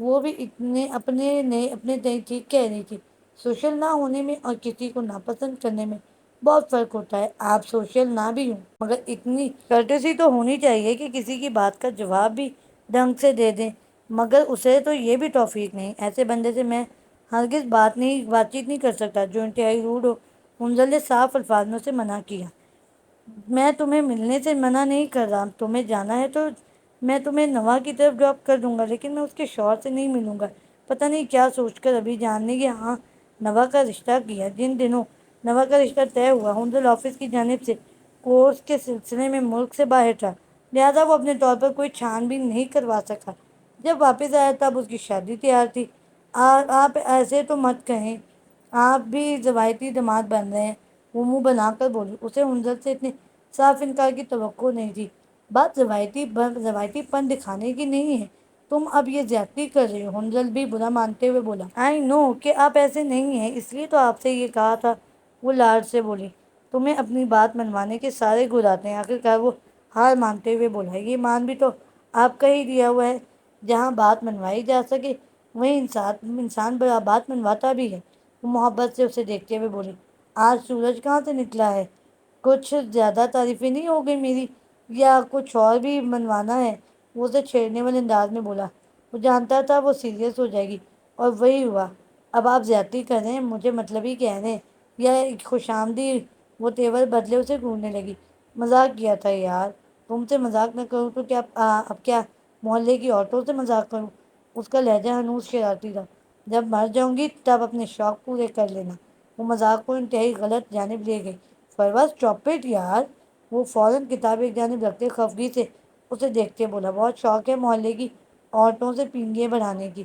وہ بھی اپنے تئیں ٹھیک کہہ رہی تھی۔ سوشل نہ ہونے میں اور کسی کو ناپسند کرنے میں بہت فرق ہوتا ہے۔ آپ سوشل نہ بھی ہوں مگر اتنی کرٹیسی تو ہونی چاہیے کہ کسی کی بات کا جواب بھی ڈھنگ سے دے دیں، مگر اسے تو یہ بھی توفیق نہیں۔ ایسے بندے سے میں ہرگز بات چیت نہیں کر سکتا جو انتہائی روڈ ہو۔ منزل نے صاف الفاظ میں اسے منع کیا۔ میں تمہیں ملنے سے منع نہیں کر رہا، تمہیں جانا ہے تو میں تمہیں نوا کی طرف ڈراپ کر دوں گا، لیکن میں اس کے شوہر سے نہیں ملوں گا۔ پتہ نہیں کیا سوچ کر ابھی جاننے کے ہاں نوا کا رشتہ کیا۔ جن دنوں نوا کا رشتہ طے ہوا، ہنزل آفس کی جانب سے کورس کے سلسلے میں ملک سے باہر تھا، لہٰذا وہ اپنے طور پر کوئی چھان بین نہیں کروا سکا۔ جب واپس آیا تب اس کی شادی تیار تھی۔ آپ ایسے تو مت کہیں، آپ بھی روایتی داماد بن رہے ہیں، وہ منہ بنا کر بولی۔ اسے ہنزل سے اتنے صاف انکار کی توقع نہیں تھی۔ بات روایتی پن دکھانے کی نہیں ہے، تم اب یہ زیادتی کر رہے ہو، ہنزل بھی برا مانتے ہوئے بولا۔ آئی نو کہ آپ ایسے نہیں ہیں، اس لیے تو آپ سے یہ کہا تھا، وہ لاڈ سے بولی۔ تمہیں اپنی بات منوانے کے سارے گن آتے ہیں۔ آخرکار وہ ہار مانتے ہوئے بولا۔ یہ مان بھی تو آپ کا ہی دیا ہوا ہے، جہاں بات منوائی جا سکے وہیں انسان بڑا بات منواتا بھی ہے۔ وہ محبت سے اسے دیکھتے ہوئے بولی۔ آج سورج کہاں سے نکلا ہے؟ کچھ زیادہ تعریفیں نہیں ہو گئی میری، یا کچھ اور بھی منوانا ہے؟ وہ اسے چھیڑنے والے انداز میں بولا۔ وہ جانتا تھا وہ سیریس ہو جائے گی، اور وہی ہوا۔ اب آپ زیادتی کر رہے ہیں، مجھے مطلب ہی کہہ رہے ہیں، یا ایک خوش آمدید وہ تیور بدلے اسے گھورنے لگی۔ مذاق کیا تھا یار، تم سے مذاق نہ کروں تو کیا اب کیا محلے کی عورتوں سے مذاق کروں؟ اس کا لہجہ ہنوز شرارتی تھا۔ جب مر جاؤں گی تب اپنے شوق پورے کر لینا۔ وہ مذاق کو انتہائی غلط جانب لے گئی۔ فروز اسٹاپ اٹ یار، وہ فوراً کتاب ایک جانب رکھتے خفگی سے اسے دیکھتے بولا۔ بہت شوق ہے محلے کی عورتوں سے پینگیں بڑھانے کی،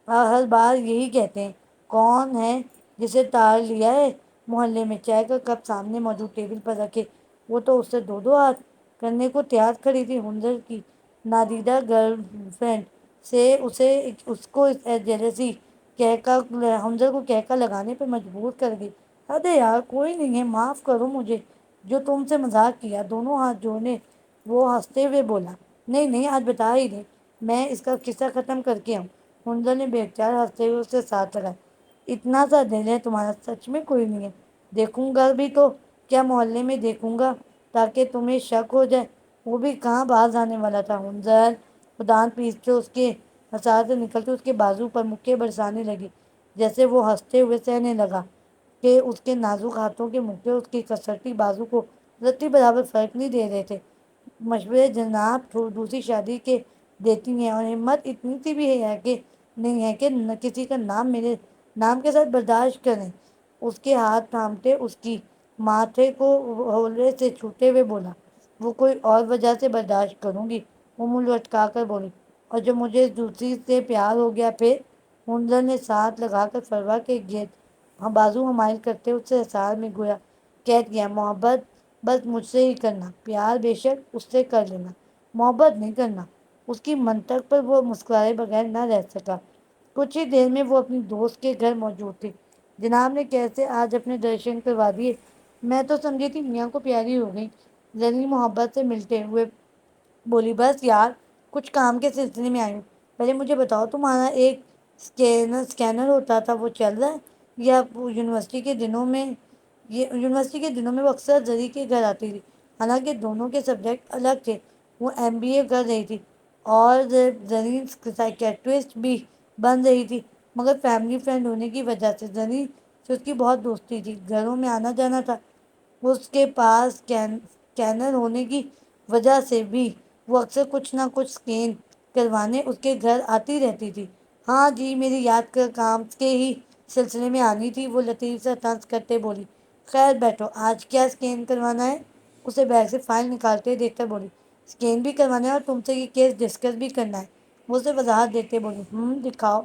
ہر بار یہی کہتے ہیں۔ کون ہے جسے تار لیا ہے محلے میں؟ چائے کا کپ سامنے موجود ٹیبل پر رکھے وہ تو اس سے دو دو ہاتھ کرنے کو تیار کھڑی تھی۔ ہنزل کی نادیدہ گرل فرینڈ سے اس کو جیلسی ہنزل کو کہہ کر لگانے پر مجبور کر گئی۔ ارے یار کوئی نہیں ہے، معاف کرو مجھے جو تم سے مذاق کیا۔ دونوں ہاتھ جوڑنے وہ ہنستے ہوئے بولا۔ نہیں نہیں، آج بتا ہی دے، میں اس کا قصہ ختم کر کے آؤں۔ ہنزل نے بے اختیار ہنستے ہوئے اسے ساتھ لگایا۔ اتنا سا دل ہے تمہارا، سچ میں کوئی نہیں ہے؟ دیکھوں گا بھی تو کیا محلے میں دیکھوں گا تاکہ تمہیں شک ہو جائے؟ وہ بھی کہاں باز آنے والا تھا۔ ہنزل دانت پیستے اس کے ہسار سے نکلتے اس کے بازو پر مکے برسانے لگی، جیسے وہ ہنستے ہوئے سہنے لگا کہ اس کے نازک ہاتھوں کے مکے اس کی کسرتی بازو کو رتی برابر فرق نہیں دے رہے تھے۔ مشورے جناب دوسری شادی کے دیتی ہیں، اور ہمت اتنی سی بھی ہے کہ نہیں ہے کہ کسی کا نام میرے نام کے ساتھ برداشت کریں؟ اس کے ہاتھ تھامتے اس کی ماتھے کو ہولے سے چھوتے ہوئے بولا۔ وہ کوئی اور وجہ سے برداشت کروں گی، وہ منہ لٹکا کر بولی۔ اور جب مجھے دوسری سے پیار ہو گیا پھر؟ ہنزل نے ساتھ لگا کر فروا کے گرد بازو حمائل کرتے اس سے حصار میں گویا قید کیا۔ محبت بس مجھ سے ہی کرنا، پیار بے شک اس سے کر لینا، محبت نہیں کرنا۔ اس کی منطق پر وہ مسکرائے بغیر نہ رہ سکا۔ کچھ ہی دیر میں وہ اپنی دوست کے گھر موجود تھی۔ جناب نے کیسے آج اپنے درشن کروا دیے؟ میں تو سمجھی تھی میاں کو پیاری ہو گئی، زرین محبت سے ملتے ہوئے بولی۔ بس یار کچھ کام کے سلسلے میں آئی ہوں، پہلے مجھے بتاؤ تمہارا ایک اسکینر ہوتا تھا وہ چل رہا ہے یا یونیورسٹی کے دنوں میں وہ اکثر زری کے گھر آتی تھی، حالانکہ دونوں کے سبجیکٹ الگ تھے۔ وہ MBA کر رہی تھی اور زرین سائیکیٹرسٹ بھی بن رہی تھی، مگر فیملی فرینڈ ہونے کی وجہ سے زرین سے اس کی بہت دوستی تھی، گھروں میں آنا جانا تھا۔ اس کے پاس اسکینر ہونے کی وجہ سے بھی وہ اکثر کچھ نہ کچھ اسکین کروانے اس کے گھر آتی رہتی تھی۔ ہاں جی، میری یاد کر کام کے ہی سلسلے میں آنی تھی، وہ لطیف سا طنز کرتے بولی۔ خیر بیٹھو، آج کیا اسکین کروانا ہے؟ اسے بیگ سے فائل نکالتے دیکھ کر بولی۔ اسکین بھی کروانا ہے اور تم سے یہ کیس ڈسکس بھی کرنا ہے، وہ اسے وضاحت دیتے بولی۔ دکھاؤ،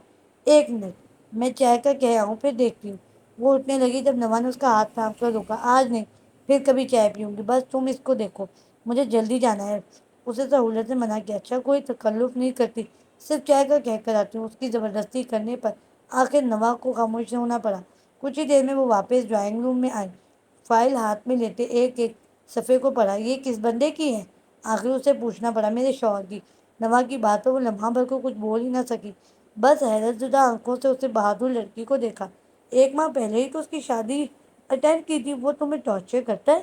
ایک منٹ میں چائے کا کہہ آؤں پھر دیکھتی ہوں۔ وہ اٹھنے لگی جب نوا نے اس کا ہاتھ تھام کر روکا۔ آج نہیں، پھر کبھی چائے پیوں گی، بس تم اس کو دیکھو، مجھے جلدی جانا ہے۔ اسے سہولت سے منع کیا۔ اچھا کوئی تکلف نہیں کرتی، صرف چائے کا کہہ کر آتی ہوں۔ اس کی زبردستی کرنے پر آخر نوا کو خاموش ہونا پڑا۔ کچھ ہی دیر میں وہ واپس ڈرائنگ روم میں آئی، فائل ہاتھ میں لیتے ایک ایک صفحے کو پڑھا۔ یہ کس بندے کی ہے؟ آخر اسے پوچھنا پڑا۔ میرے شوہر کی۔ نوا کی بات پر وہ لمحہ بھر کو کچھ بول ہی نہ سکی۔ بس حیرت زدہ آنکھوں سے اسے بہادر لڑکی کو دیکھا۔ 1 ماہ پہلے ہی تو اس کی شادی اٹینڈ کی تھی، وہ تمہیں ٹارچر کرتا ہے؟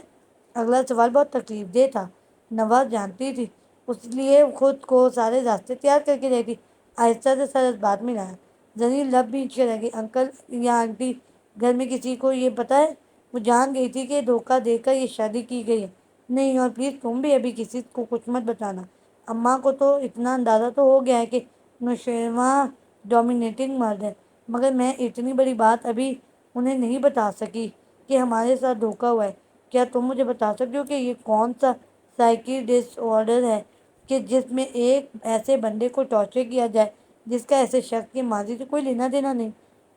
اگلا سوال بہت تکلیف دہ تھا۔ نواز جانتی تھی، اس لیے خود کو سارے راستے تیار کر کے رہی تھی۔ آہستہ سے سر اس بات میں لایا۔ زنی لب بیچ کے رہ گئی۔ انکل یا آنٹی گھر میں کسی کو یہ پتا ہے؟ وہ جان گئی تھی کہ دھوکہ دے کر یہ شادی کی گئی ہے۔ نہیں، اور پلیز تم بھی ابھی کسی کو کچھ مت بتانا۔ اماں کو تو اتنا اندازہ تو ہو گیا ہے کہ نوشیروہ ڈومینیٹنگ مرد ہے، مگر میں اتنی بڑی بات ابھی انہیں نہیں بتا سکی کہ ہمارے ساتھ دھوکہ ہوا ہے۔ کیا تم مجھے بتا سکتے ہو کہ یہ کون سا سائیکی ڈس آرڈر ہے کہ جس میں ایک ایسے بندے کو ٹارچر کیا جائے جس کا ایسے شخص کے ماضی سے کوئی لینا دینا نہیں؟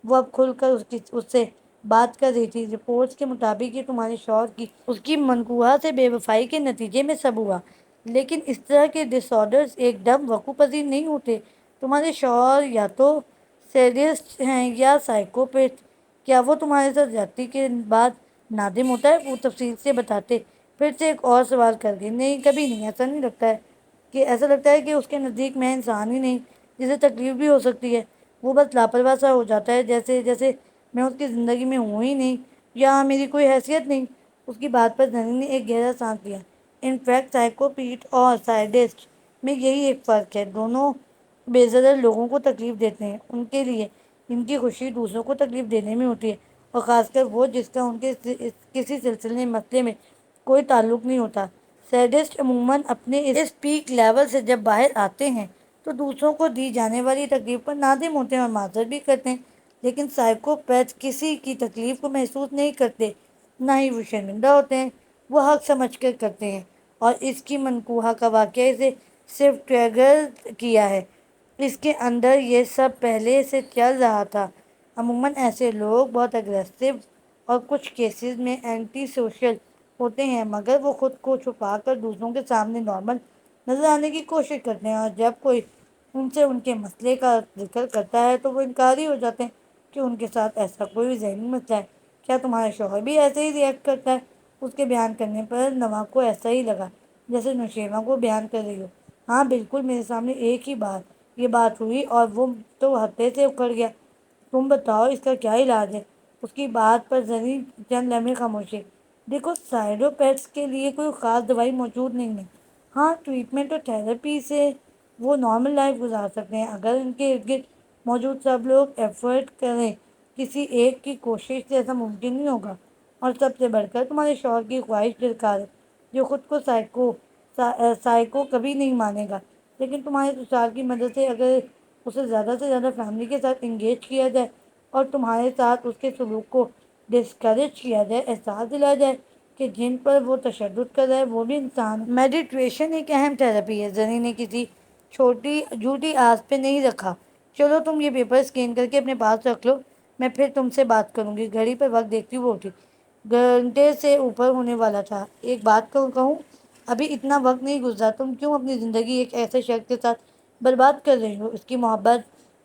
وہ اب کھل کر اس سے بات کر رہی تھی۔ رپورٹس کے مطابق یہ تمہارے شوہر کی اس کی منقوہ سے بے وفائی کے نتیجے میں سب ہوا، لیکن اس طرح کے ڈس آرڈرز ایک دم وقوع پذیر نہیں ہوتے۔ تمہارے شوہر یا تو سیڈسٹ ہیں یا سائیکوپیتھ۔ کیا وہ تمہارے ساتھ زیادتی کے بعد نادم ہوتا ہے؟ وہ تفصیل سے بتاتے۔ پھر سے ایک اور سوال کر گئی۔ نہیں، کبھی نہیں، ایسا نہیں لگتا ہے کہ ایسا لگتا ہے کہ اس کے نزدیک میں انسان ہی نہیں جسے تکلیف بھی ہو سکتی ہے۔ وہ بس لاپرواہ سا ہو جاتا ہے، جیسے میں اس کی زندگی میں ہوں ہی نہیں یا میری کوئی حیثیت نہیں۔ اس کی بات پر زنی نے ایک گہرا سانس لیا۔ انفیکٹ سائیکوپیٹ اور سائیڈسٹ میں یہی ایک فرق ہے، دونوں بے ضرر لوگوں کو تکلیف دیتے ہیں۔ ان کے لیے ان کی خوشی دوسروں کو تکلیف دینے میں ہوتی ہے، اور خاص کر وہ جس کا ان کے کسی سلسلے مسئلے میں کوئی تعلق نہیں ہوتا۔ سیڈسٹ عموماً اپنے اس پیک لیول سے جب باہر آتے ہیں تو دوسروں کو دی جانے والی تکلیف پر نادم ہوتے ہیں اور معذرت بھی کرتے ہیں، لیکن سائیکوپیتھ کسی کی تکلیف کو محسوس نہیں کرتے، نہ ہی وہ شرمندہ ہوتے ہیں، وہ حق سمجھ کر کرتے ہیں۔ اور اس کی منقوہ کا واقعہ اسے صرف ٹریگر کیا ہے، اس کے اندر یہ سب پہلے سے چل رہا تھا۔ عموماً ایسے لوگ بہت اگریسو اور کچھ کیسز میں اینٹی سوشل ہوتے ہیں، مگر وہ خود کو چھپا کر دوسروں کے سامنے نارمل نظر آنے کی کوشش کرتے ہیں، اور جب کوئی ان سے ان کے مسئلے کا ذکر کرتا ہے تو وہ انکاری ہو جاتے ہیں کہ ان کے ساتھ ایسا کوئی ذہنی مسئلہ ہے۔ کیا تمہارا شوہر بھی ایسے ہی ریئیکٹ کرتا ہے؟ اس کے بیان کرنے پر نوا کو ایسا ہی لگا جیسے نوشیروہ کو بیان کر رہی ہو۔ ہاں بالکل، میرے سامنے ایک ہی بار یہ بات ہوئی اور وہ تو ہتے سے اکھڑ گیا۔ تم بتاؤ اس کا کیا علاج ہے؟ اس کی بات پر ذرا چند لمحے خاموشی۔ دیکھو، سائیکوپیتھس کے لیے کوئی خاص دوائی موجود نہیں ہے۔ ہاں، ٹریٹمنٹ اور تھراپی سے وہ نارمل لائف گزار سکتے ہیں اگر ان کے ارد گرد موجود سب لوگ ایفرٹ کریں۔ کسی ایک کی کوشش سے ایسا ممکن نہیں ہوگا، اور سب سے بڑھ کر تمہارے شوہر کی خواہش درکار ہے، جو خود کو سائیکو کبھی نہیں مانے گا، لیکن تمہارے سسرال کی مدد سے اگر اسے زیادہ سے زیادہ فیملی کے ساتھ انگیج کیا جائے اور تمہارے ساتھ اس کے سلوک کو ڈسکریج کیا جائے، احساس دلایا جائے کہ جن پر وہ تشدد کر رہا ہے وہ بھی انسان۔ میڈیٹیشن ایک اہم تھراپی ہے۔ زنی نے کسی چھوٹی جھوٹی آس پہ نہیں رکھا۔ چلو تم یہ پیپر اسکین کر کے اپنے پاس رکھ لو، میں پھر تم سے بات کروں گی۔ گھڑی پر وقت دیکھتی وہ اٹھی۔ گھنٹے سے اوپر ہونے والا تھا۔ ایک بات کہوں، ابھی اتنا وقت نہیں گزرا، تم کیوں اپنی زندگی ایک ایسے شخص کے ساتھ برباد کر رہی ہو؟ اس کی محبت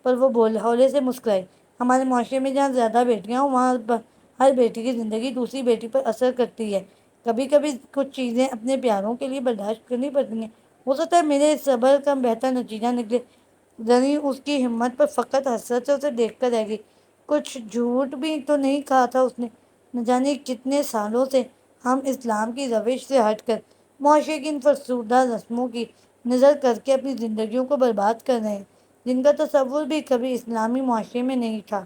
پر وہ ہولے سے مسکرائی۔ ہمارے معاشرے میں جہاں زیادہ بیٹیاں ہوں وہاں ہر بیٹی کی زندگی دوسری بیٹی پر اثر کرتی ہے۔ کبھی کبھی کچھ چیزیں اپنے پیاروں کے لیے برداشت کرنی پڑتی ہیں۔ ہو سکتا ہے میرے صبر کا بہتر نتیجہ نکلے۔ زنی اس کی ہمت پر فقط حسرت سے اسے دیکھ کر رہ گئی۔ کچھ جھوٹ بھی تو نہیں کہا تھا اس نے؟ نہ جانے کتنے سالوں سے ہم اسلام کی روش سے ہٹ کر معاشرے کی ان فرسودہ رسموں کی نظر کر کے اپنی زندگیوں کو برباد کر رہے ہیں، جن کا تصور بھی کبھی اسلامی معاشرے میں نہیں تھا۔